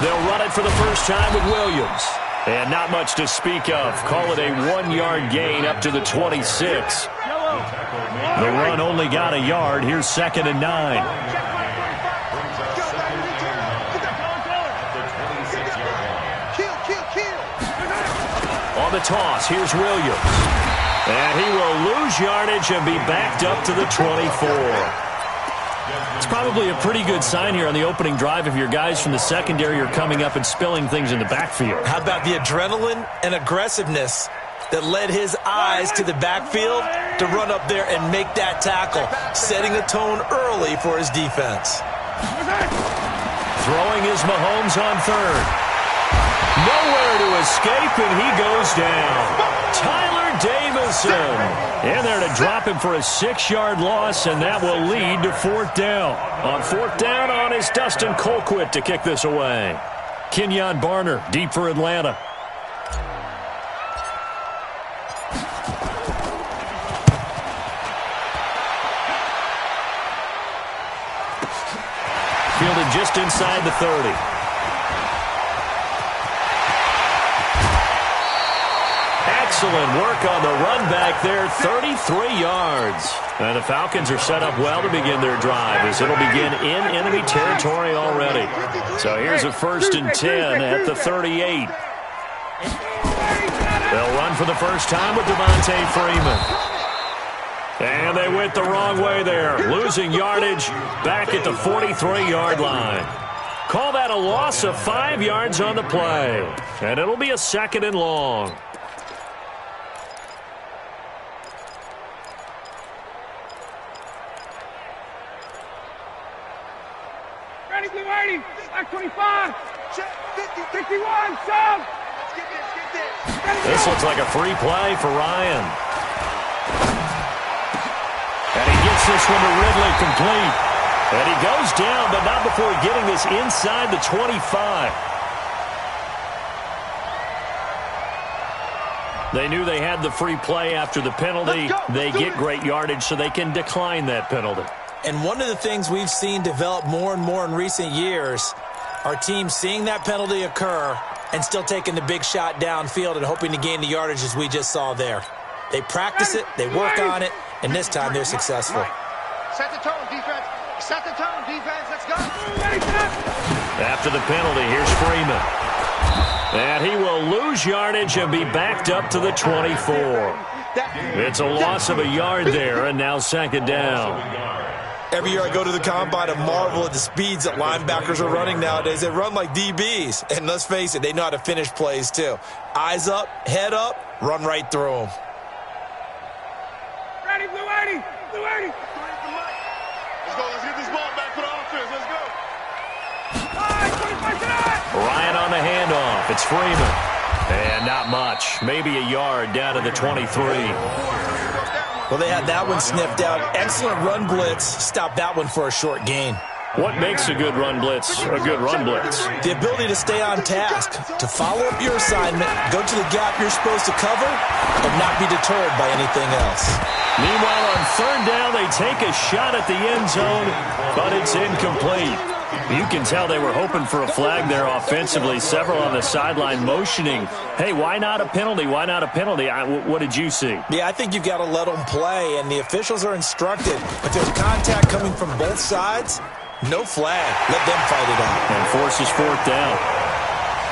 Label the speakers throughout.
Speaker 1: They'll run it for the first time with Williams. And not much to speak of. Call it a 1-yard gain up to the 26. The run only got a yard. Here's 2nd and 9. On the toss, here's Williams. And he will lose yardage and be backed up to the 24. It's probably a pretty good sign here on the opening drive if your guys from the secondary are coming up and spilling things in the backfield.
Speaker 2: How about the adrenaline and aggressiveness that led his eyes to the backfield to run up there and make that tackle, setting a tone early for his defense.
Speaker 1: Throwing is Mahomes on 3rd. Nowhere to escape, and he goes down. Tyler Davison in there to drop him for a 6-yard loss, and that will lead to 4th down. On 4th down, on is Dustin Colquitt to kick this away. Kenyon Barner deep for Atlanta. Fielded just inside the 30. Excellent work on the run back there, 33 yards. And the Falcons are set up well to begin their drive as it'll begin in enemy territory already. So here's a 1st and 10 at the 38. They'll run for the first time with Devontae Freeman. And they went the wrong way there, losing yardage back at the 43-yard line. Call that a loss of 5 yards on the play. And it'll be a 2nd and long.
Speaker 3: Back 25, 51, sub.
Speaker 1: This looks like a free play for Ryan. And he gets this one to Ridley complete. And he goes down, but not before getting this inside the 25. They knew they had the free play after the penalty. They get great yardage, so they can decline that penalty.
Speaker 2: And one of the things we've seen develop more and more in recent years are teams seeing that penalty occur and still taking the big shot downfield and hoping to gain the yardage as we just saw there. They practice it, they work on it, and this time they're successful.
Speaker 3: Set the tone, defense. Set the tone, defense. Let's go.
Speaker 1: After the penalty, here's Freeman. And he will lose yardage and be backed up to the 24. It's a loss of a yard there, and now 2nd down.
Speaker 2: Every year I go to the combine and marvel at the speeds that linebackers are running nowadays. They run like DBs. And let's face it, they know how to finish plays too. Eyes up, head up, run right through them.
Speaker 3: Ready, Blue 80. Blue 80.
Speaker 4: Let's go. Let's get this ball back for the offense. Let's go.
Speaker 1: Ryan on the handoff. It's Freeman. And not much. Maybe a yard down to the 23.
Speaker 2: Well, they had that one sniffed out. Excellent run blitz. Stop that one for a short gain.
Speaker 1: What makes a good run blitz a good run blitz?
Speaker 2: The ability to stay on task, to follow up your assignment, go to the gap you're supposed to cover, and not be deterred by anything else.
Speaker 1: Meanwhile, on 3rd down, they take a shot at the end zone, but it's incomplete. You can tell they were hoping for a flag there offensively. Several on the sideline motioning, hey, why not a penalty? Why not a penalty? What did you see?
Speaker 2: Yeah, I think you've got to let them play, and the officials are instructed. If there's contact coming from both sides, no flag. Let them fight it out.
Speaker 1: And forces 4th down.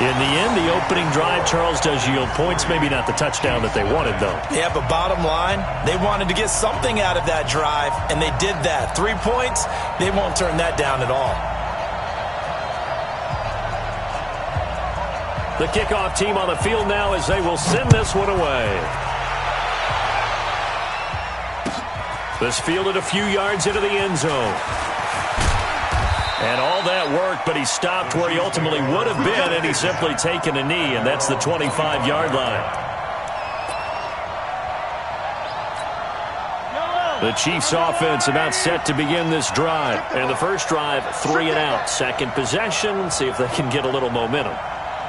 Speaker 1: In the end, the opening drive, Charles, does yield points. Maybe not the touchdown that they wanted, though.
Speaker 2: Yeah, but bottom line, they wanted to get something out of that drive, and they did that. 3 points, they won't turn that down at all.
Speaker 1: The kickoff team on the field now as they will send this one away. This fielded a few yards into the end zone. And all that worked, but he stopped where he ultimately would have been, and he's simply taken a knee, and that's the 25-yard line. The Chiefs offense about set to begin this drive. And the first drive, 3 and out. Second possession, see if they can get a little momentum.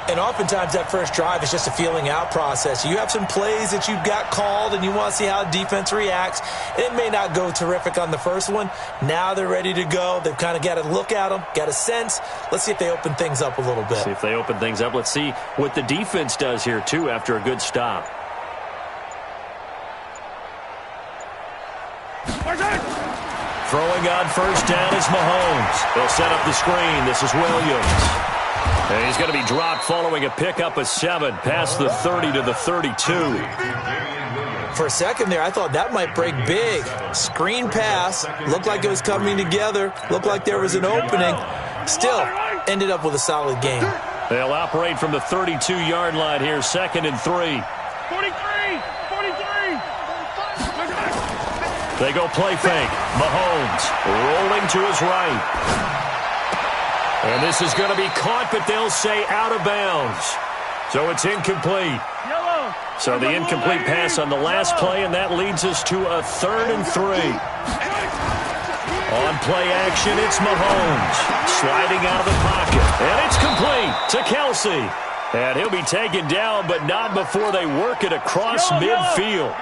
Speaker 2: And oftentimes that first drive is just a feeling out process. You have some plays that you've got called and you want to see how defense reacts. It may not go terrific on the first one. Now they're ready to go. They've kind of got to look at them, got a sense. Let's see if they open things up a little bit.
Speaker 1: See if they open things up. Let's see what the defense does here, too, after a good stop. Throwing on first down is Mahomes. They'll set up the screen. This is Williams. And he's going to be dropped following a pickup of 7 past the 30 to the 32.
Speaker 2: For a second there, I thought that might break big. Screen pass. Looked like it was coming together. Looked like there was an opening. Still, ended up with a solid game.
Speaker 1: They'll operate from the 32-yard line here, 2nd and 3.
Speaker 3: 43!
Speaker 1: They go play fake. Mahomes rolling to his right. And this is going to be caught, but they'll say out of bounds. So it's incomplete. So the incomplete pass on the last play, and that leads us to a 3rd and 3. On play action, it's Mahomes sliding out of the pocket. And it's complete to Kelsey. And he'll be taken down, but not before they work it across midfield.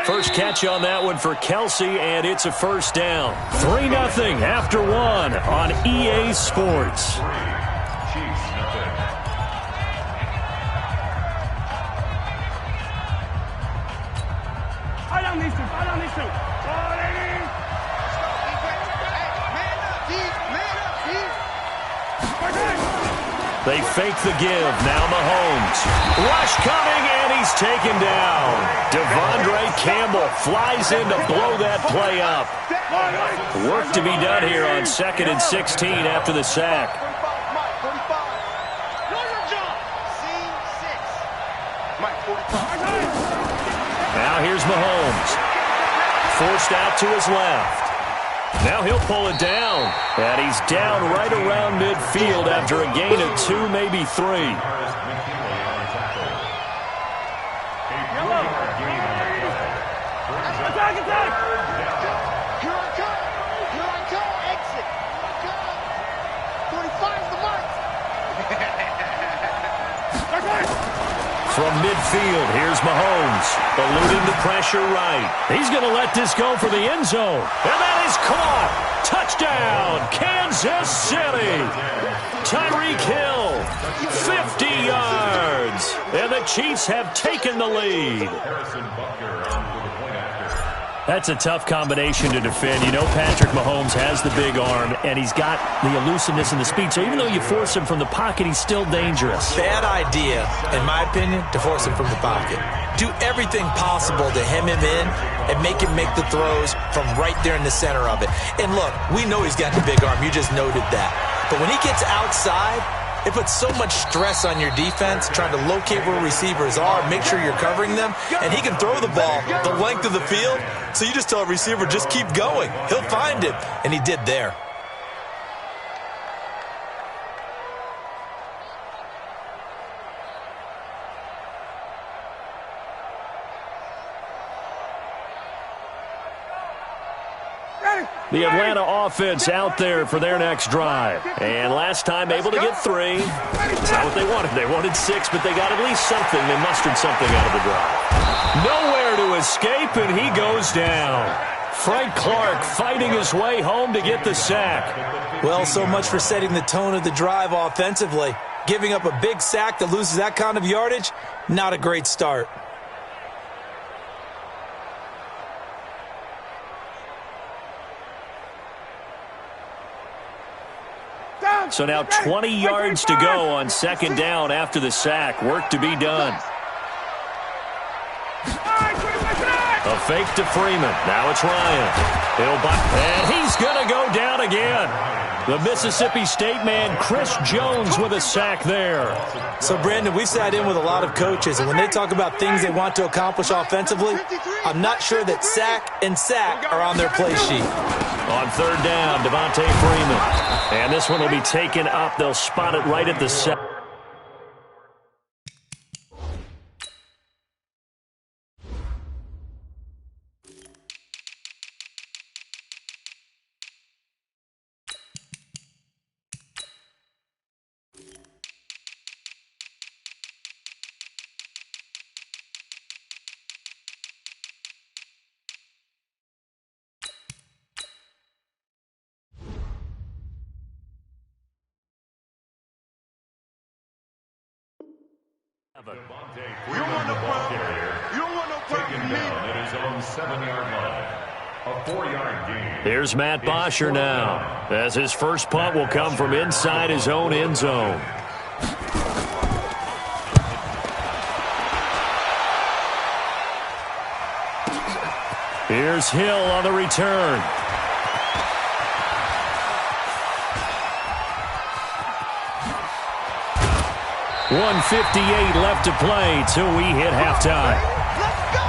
Speaker 1: First catch on that one for Kelsey, and it's a first down. 3-0 after 1 on EA Sports. They fake the give. Now Mahomes. Rush coming, and he's taken down. Devondre Campbell flies in to blow that play up. Work to be done here on 2nd and 16 after the sack. Now here's Mahomes. Forced out to his left. Now he'll pull it down. And he's down right around midfield after a gain of 2, maybe 3. From midfield, here's Mahomes, eluding the pressure right. He's going to let this go for the end zone. And that is caught. Touchdown, Kansas City. Tyreek Hill, 50 yards. And the Chiefs have taken the lead. That's a tough combination to defend. You know Patrick Mahomes has the big arm, and he's got the elusiveness and the speed. So even though you force him from the pocket, he's still dangerous.
Speaker 2: Bad idea, in my opinion, to force him from the pocket. Do everything possible to hem him in and make him make the throws from right there in the center of it. And look, we know he's got the big arm. You just noted that. But when he gets outside, it puts so much stress on your defense trying to locate where receivers are, make sure you're covering them, and he can throw the ball the length of the field, so you just tell a receiver, just keep going. He'll find it, and he did there.
Speaker 1: The Atlanta offense out there for their next drive. And last time able to get 3. That's not what they wanted. They wanted 6, but they got at least something. They mustered something out of the drive. Nowhere to escape, and he goes down. Frank Clark fighting his way home to get the sack.
Speaker 2: Well, so much for setting the tone of the drive offensively. Giving up a big sack that loses that kind of yardage, not a great start.
Speaker 1: So now 20 yards to go on 2nd down after the sack. Work to be done. A fake to Freeman. Now it's Ryan. And he's going to go down again. The Mississippi State man, Chris Jones, with a sack there.
Speaker 2: So, Brandon, we sat in with a lot of coaches, and when they talk about things they want to accomplish offensively, I'm not sure that sack and sack are on their play sheet.
Speaker 1: On 3rd down, Devontae Freeman. And this one will be taken up. They'll spot it right at the set.
Speaker 4: You don't want no problem. You don't want no problem with me.
Speaker 5: At his own 7-yard line. A 4-yard gain.
Speaker 1: Here's Matt Bosher now, as his first punt will come from inside his own end zone. Here's Hill on the return. .158 left to play till we hit halftime.
Speaker 3: Let's go!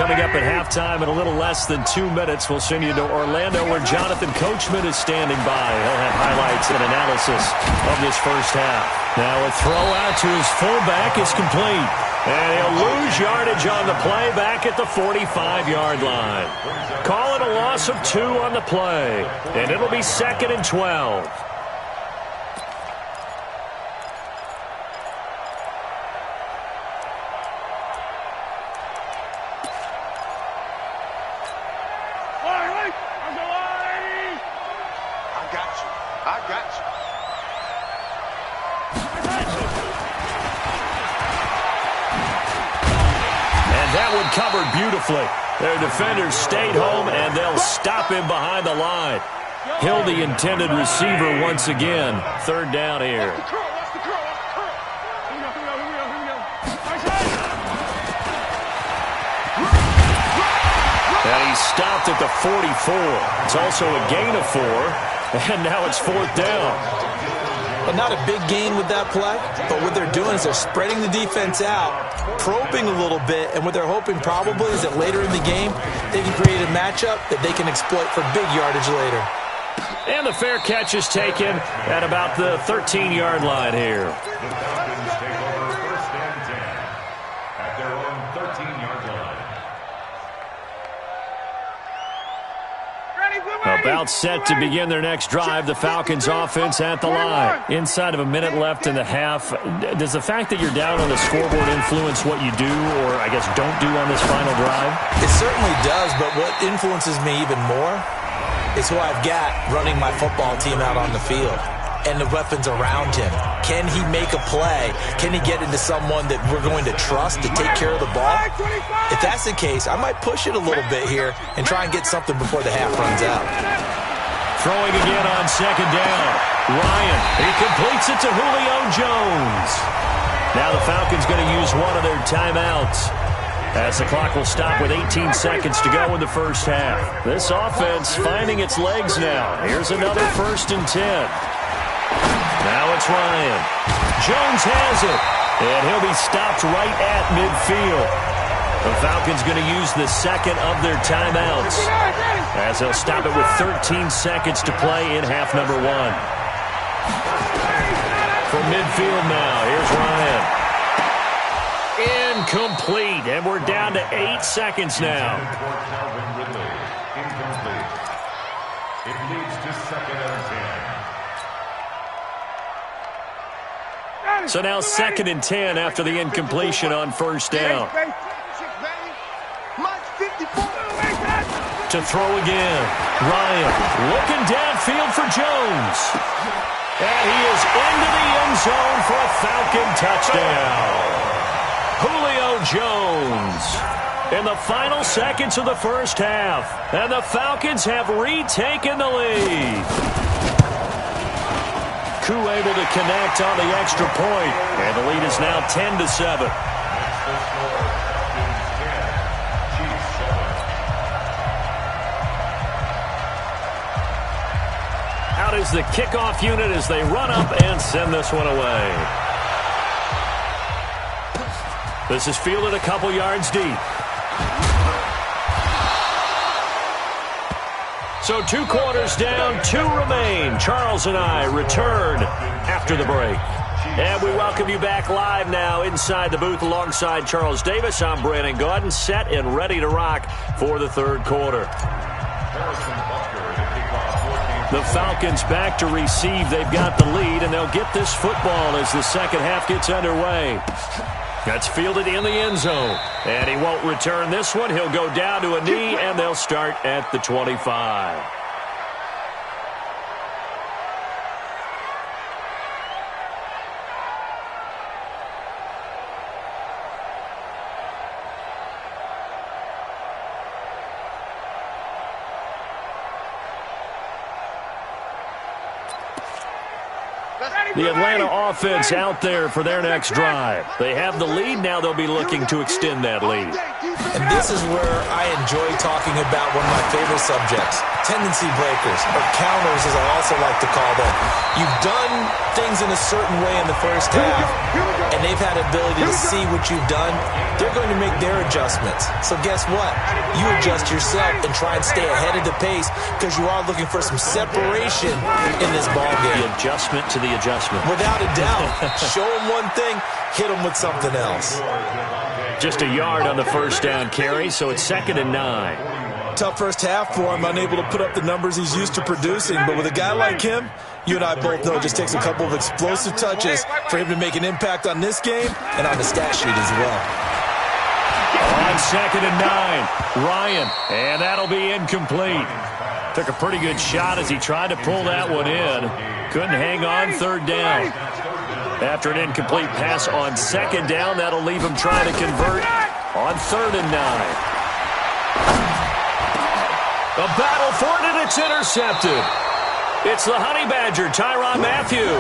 Speaker 1: Coming up at halftime in a little less than 2 minutes, we'll send you to Orlando where Jonathan Coachman is standing by. He'll have highlights and analysis of this first half. Now a throw out to his fullback is complete. And he'll lose yardage on the play back at the 45-yard line. Call it a loss of 2 on the play. And it'll be 2nd and 12. Covered beautifully. Their defenders stayed home, and they'll stop him behind the line. Hill, the intended receiver once again. 3rd down here. And he stopped at the 44. It's also a gain of 4, and now it's 4th down.
Speaker 2: Well, not a big gain with that play, but what they're doing is they're spreading the defense out, probing a little bit, and what they're hoping probably is that later in the game, they can create a matchup that they can exploit for big yardage later.
Speaker 1: And the fair catch is taken at about the 13-yard line here.
Speaker 5: The Falcons take over 1st and 10 at their own 13-yard line.
Speaker 1: About set to begin their next drive. The Falcons offense at the line. Inside of a minute left in the half. Does the fact that you're down on the scoreboard influence what you do, or I guess don't do on this final drive?
Speaker 2: It certainly does, but what influences me even more is who I've got running my football team out on the field and the weapons around him. Can he make a play? Can he get into someone that we're going to trust to take care of the ball? If that's the case, I might push it a little bit here and try and get something before the half runs out.
Speaker 1: Throwing again on 2nd down. Ryan, he completes it to Julio Jones. Now the Falcons going to use one of their timeouts, as the clock will stop with 18 seconds to go in the first half. This offense finding its legs now. Here's another 1st and 10. Now it's Ryan. Jones has it, and he'll be stopped right at midfield. The Falcons going to use the 2nd of their timeouts, as they'll stop it with 13 seconds to play in half number 1. From midfield now, here's Ryan. Incomplete, and we're down to 8 seconds now.
Speaker 5: Incomplete. It leads to 2nd and 10.
Speaker 1: So now 2nd and 10 after the incompletion on 1st down. To throw again. Ryan looking downfield for Jones. And he is into the end zone for a Falcon touchdown. Julio Jones in the final seconds of the first half. And the Falcons have retaken the lead. Koo able to connect on the extra point, and the lead is now 10-7. Out is the kickoff unit as they run up and send this one away. This is fielded a couple yards deep. So 2 quarters down, 2 remain. Charles and I return after the break. And we welcome you back live now inside the booth alongside Charles Davis. I'm Brandon Gaudin, set and ready to rock for the 3rd quarter. The Falcons back to receive. They've got the lead, and they'll get this football as the second half gets underway. That's fielded in the end zone. And he won't return this one. He'll go down to a knee, and they'll start at the 25. The Atlanta offense out there for their next drive. They have the lead. Now they'll be looking to extend that lead.
Speaker 2: And this is where I enjoy talking about one of my favorite subjects, tendency breakers, or counters as I also like to call them. You've done things in a certain way in the first half, and they've had ability to see what you've done. They're going to make their adjustments. So guess what? You adjust yourself and try and stay ahead of the pace because you are looking for some separation in this ballgame.
Speaker 1: The adjustment to the adjustment.
Speaker 2: Without a doubt. Show them one thing, hit them with something else.
Speaker 1: Just a yard on the first down carry, so it's 2nd and 9.
Speaker 2: Tough first half for him, unable to put up the numbers he's used to producing. But with a guy like him, you and I both know it just takes a couple of explosive touches for him to make an impact on this game and on the stat sheet as well.
Speaker 1: On 2nd and 9, Ryan, and that'll be incomplete. Took a pretty good shot as he tried to pull that one in. Couldn't hang on 3rd down. After an incomplete pass on 2nd down, that'll leave him trying to convert on 3rd and 9. A battle for it, and it's intercepted. It's the Honey Badger, Tyrann Mathieu.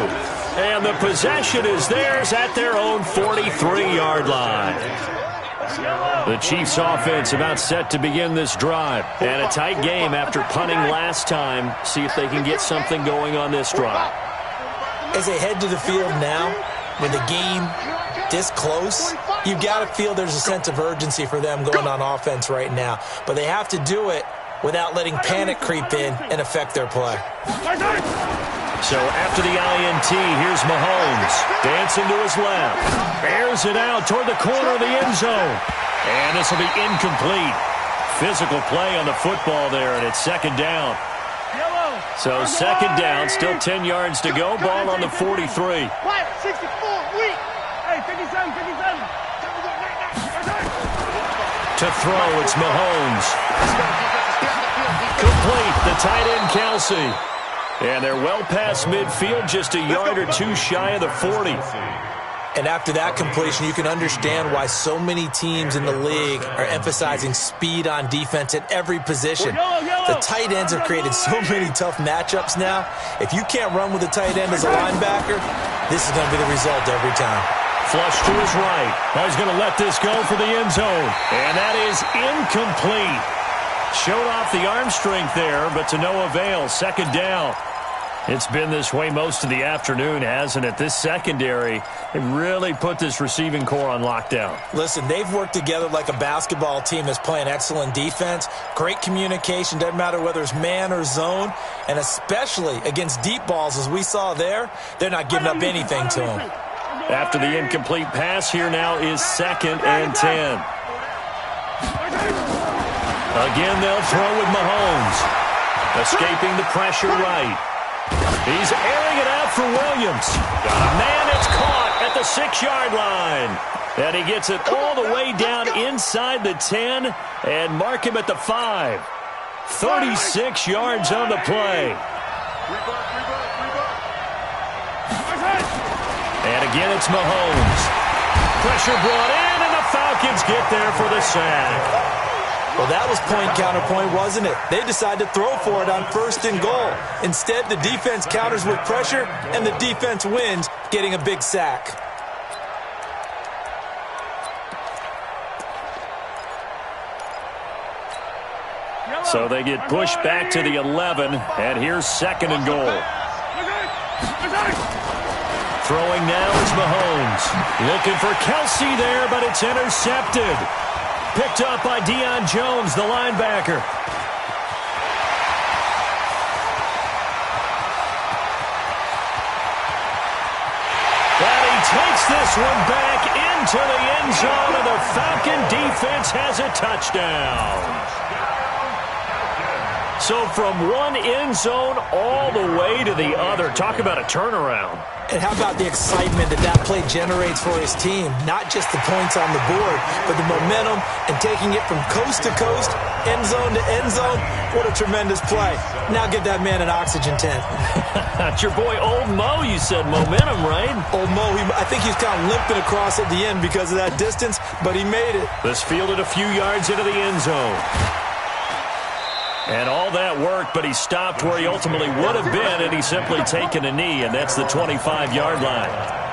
Speaker 1: And the possession is theirs at their own 43-yard line. The Chiefs offense about set to begin this drive. And a tight game after punting last time. See if they can get something going on this drive.
Speaker 2: As they head to the field now, with the game this close, you've got to feel there's a sense of urgency for them going on offense right now. But they have to do it without letting panic creep in and affect their play.
Speaker 1: So after the INT, here's Mahomes. Dancing to his left. Airs it out toward the corner of the end zone. And this will be incomplete. Physical play on the football there, and it's 2nd down. So 2nd down, still 10 yards to go. Ball on the 43.
Speaker 3: Quiet, 64, weak. Hey, 57.
Speaker 1: To throw, it's Mahomes. Complete, the tight end, Kelsey. And they're well past midfield, just a yard or two shy of the 40.
Speaker 2: And after that completion, you can understand why so many teams in the league are emphasizing speed on defense at every position. The tight ends have created so many tough matchups now. If you can't run with a tight end as a linebacker, this is going to be the result every time.
Speaker 1: Flush to his right. He's going to let this go for the end zone. And that is incomplete. Showed off the arm strength there, but to no avail. 2nd down. It's been this way most of the afternoon, hasn't it? This secondary, they really put this receiving core on lockdown.
Speaker 2: Listen, they've worked together like a basketball team that's playing excellent defense. Great communication, doesn't matter whether it's man or zone. And especially against deep balls, as we saw there, they're not giving up anything to them.
Speaker 1: After the incomplete pass, here now is 2nd and 10. Again, they'll throw with Mahomes. Escaping the pressure right. He's airing it out for Williams. Got a man, it's caught at the 6-yard line. And he gets it all the way down inside the 10 and mark him at the 5. 36 yards on the play. And again, it's Mahomes. Pressure brought in, and the Falcons get there for the sack.
Speaker 2: Well, that was point counterpoint, wasn't it? They decided to throw for it on 1st and goal. Instead, the defense counters with pressure, and the defense wins, getting a big sack.
Speaker 1: So they get pushed back to the 11, and here's 2nd and goal. Throwing now is Mahomes. Looking for Kelsey there, but it's intercepted. Picked up by Deion Jones, the linebacker. And he takes this one back into the end zone, and the Falcon defense has a touchdown. So from one end zone all the way to the other. Talk about a turnaround.
Speaker 2: And how about the excitement that play generates for his team? Not just the points on the board, but the momentum and taking it from coast to coast, end zone to end zone. What a tremendous play. Now give that man an oxygen tent.
Speaker 1: That's your boy Old Mo. You said momentum, right?
Speaker 2: Old Mo, I think he was kind of limping across at the end because of that distance, but he made it.
Speaker 1: This fielded a few yards into the end zone. And all that work, but he stopped where he ultimately would have been, and he's simply taken a knee, and that's the 25-yard line.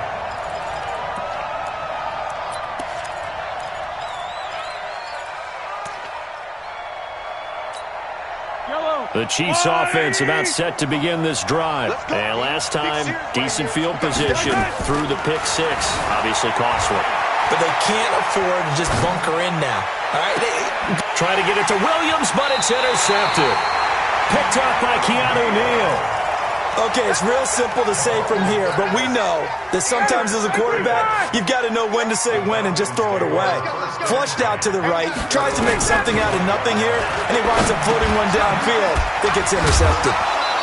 Speaker 1: The Chiefs offense about set to begin this drive. And last time, decent field position through the pick six. Obviously costly.
Speaker 2: But they can't afford to just bunker in now. All right,
Speaker 1: try to get it to Williams, but it's intercepted. Picked up by Keanu Neal.
Speaker 2: Okay, it's real simple to say from here, but we know that sometimes as a quarterback, you've got to know when to say when and just throw it away. Flushed out to the right, tries to make something out of nothing here, and he winds up floating one downfield that gets intercepted.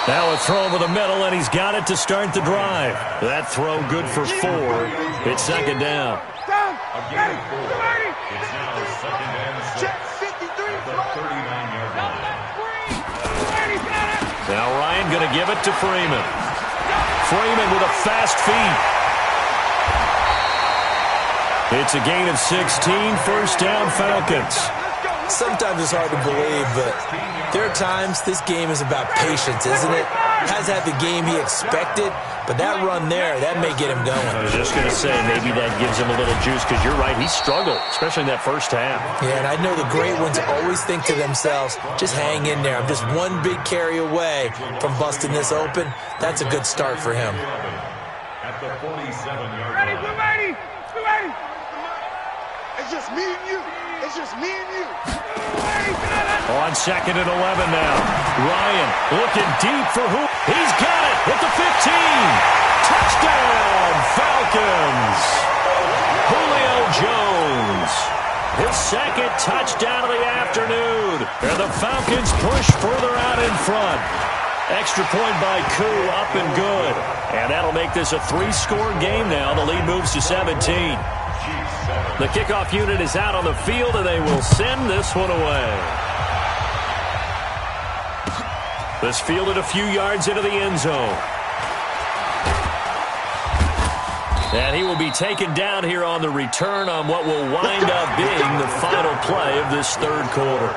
Speaker 1: Now a throw over the middle, and he's got it to start the drive. That throw good for 4. It's second down.
Speaker 5: Again, 4. It's now second and 6. At the 39-yard line.
Speaker 1: Now Ryan going to give it to Freeman. Freeman with a fast feet. It's a gain of 16, first down Falcons.
Speaker 2: Sometimes it's hard to believe, but there are times this game is about patience, isn't it? Has had the game he expected, but that run there, that may get him going.
Speaker 1: I was just going to say, maybe that gives him a little juice, because you're right, he struggled, especially in that first half.
Speaker 2: Yeah, and I know the great ones always think to themselves, just hang in there. I'm just one big carry away from busting this open. That's a good start for him.
Speaker 5: At the 47-yard line.
Speaker 3: It's just me and you. It's just me and you.
Speaker 1: On second and 11 now. Ryan looking deep for who? He's got it at the 15. Touchdown, Falcons. Julio Jones. His second touchdown of the afternoon. And the Falcons push further out in front. Extra point by Koo, up and good. And that'll make this a 3-score game now. The lead moves to 17. The kickoff unit is out on the field, and they will send this one away. This fielded a few yards into the end zone. And he will be taken down here on the return on what will wind up being the final play of this third quarter.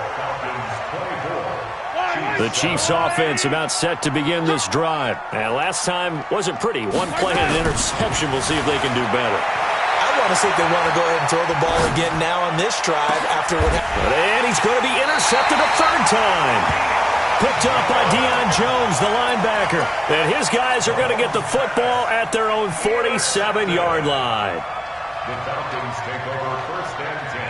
Speaker 1: The Chiefs offense about set to begin this drive. And last time wasn't pretty. One play and an interception. We'll see if they can do better.
Speaker 2: I want to see if they want to go ahead and throw the ball again now on this drive after what happened.
Speaker 1: And he's going to be intercepted a third time. Picked up by Deion Jones, the linebacker. And his guys are going to get the football at their own 47-yard line.
Speaker 5: The Falcons take over first and 10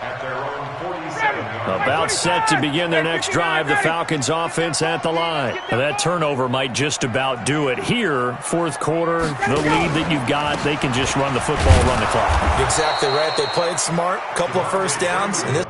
Speaker 5: at their own 47-yard.
Speaker 1: About set to begin their next drive, the Falcons offense at the line. Now that turnover might just about do it here. Fourth quarter, the lead that you've got, they can just run the football, run the clock.
Speaker 2: Exactly right. They played smart, couple of first downs, and this